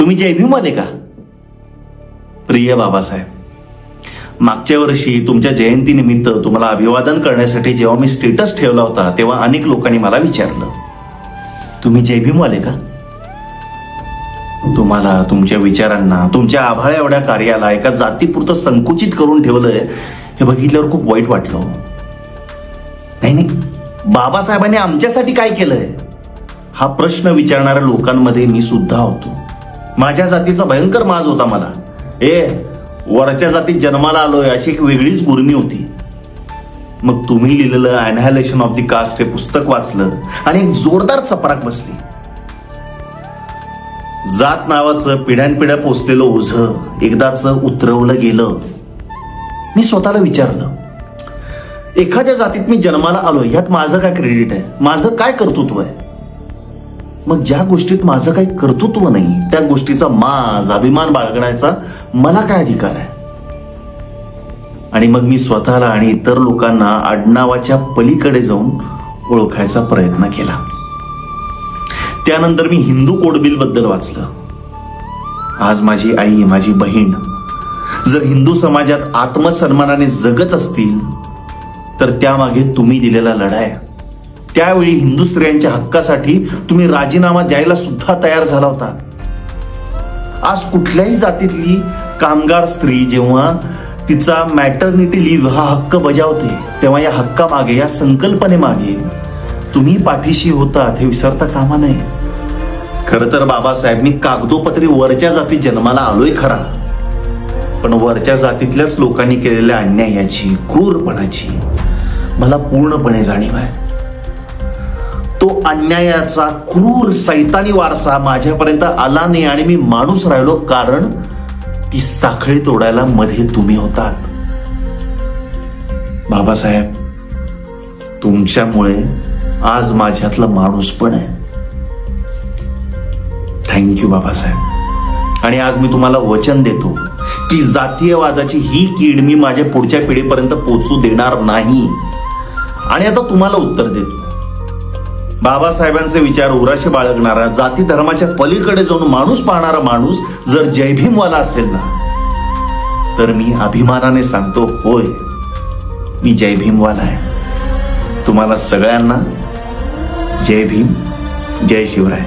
तुम्ही जय भीमवाले का? प्रिय बाबासाहेब, मागच्या वर्षी तुमच्या जयंतीनिमित्त तुम्हाला अभिवादन करण्यासाठी जेव्हा मी स्टेटस ठेवला होता तेव्हा अनेक लोकांनी मला विचारलं, तुम्ही जय भीमवाले का? तुम्हाला, तुमच्या विचारांना, तुमच्या आभाळ्या एवढ्या कार्याला एका जातीपुरतं संकुचित करून ठेवलंय हे बघितल्यावर खूप वाईट वाटलं. नाही, बाबासाहेबांनी आमच्यासाठी काय केलंय हा प्रश्न विचारणाऱ्या लोकांमध्ये मी सुद्धा होतो. माझ्या जातीचा भयंकर माज होता मला. वरच्या जातीत जन्माला आलोय अशी एक वेगळीच गुरमी होती. मग तुम्ही लिहिलेलं अॅनहायलेशन ऑफ द कास्ट हे पुस्तक वाचलं आणि एक जोरदार चपराक बसली. जात नावाचं पिढ्यानपिढ्या पोचलेलं ओझं एकदाच उतरवलं गेलं. मी स्वतःला विचारलं, एखाद्या जातीत मी जन्माला आलोय यात माझं काय क्रेडिट आहे, माझं काय कर्तृत्व आहे? मग ज्या गोष्टीत माझं काही कर्तृत्व नाही त्या गोष्टीचा माज, अभिमान बाळगण्याचा मला काय अधिकार आहे? आणि मग मी स्वतःला आणि इतर लोकांना आडनावाच्या पलीकडे जाऊन ओळखायचा प्रयत्न केला. त्यानंतर मी हिंदू कोड बिल बद्दल वाचलं. आज माझी आई, माझी बहीण जर हिंदू समाजात आत्मसन्मानाने जगत असतील तर त्यामागे तुम्ही दिलेला लढा आहे. त्यावेळी हिंदू स्त्रियांच्या हक्कासाठी तुम्ही राजीनामा द्यायला सुद्धा तयार झाला होता. आज कुठल्याही जातीतली कामगार स्त्री जेव्हा तिचा मॅटर्निटी लिव्ह हा हक्क बजावते तेव्हा या हक्कामागे, या संकल्पनेमागे तुम्ही पाठीशी होतात हे विसरता कामा नये. खरं तर बाबासाहेब, मी कागदोपत्री वरच्या जातीत जन्माला आलोय खरा, पण वरच्या जातीतल्याच लोकांनी केलेल्या अन्यायाची, क्रूरपणाची मला पूर्णपणे जाणीव आहे. तो अन्यायाचा क्रूर सैतानी वारसा माझ्यापर्यंत आला नाही आणि मी माणूस राहिलो कारण ती साखळी तोडायला मध्ये तुम्ही होतात. बाबासाहेब, तुमच्यामुळे आज माझ्यातला माणूस पण आहे. थँक्यू बाबासाहेब. आणि आज मी तुम्हाला वचन देतो की जातीयवादाची ही कीड मी माझ्या पुढच्या पिढीपर्यंत पोहोचू देणार नाही. आणि आता तुम्हाला उत्तर देतो, बाबासाहेबांचे विचार उराशी बाळगणारा, जाती धर्माच्या पलीकडे जाऊन माणूस पाहणारा माणूस जर जय भीमवाला असेल ना, तर मी अभिमानाने सांगतो, होय, मी जय भीमवाला आहे. तुम्हाला सगळ्यांना जय भीम, जय शिवराय.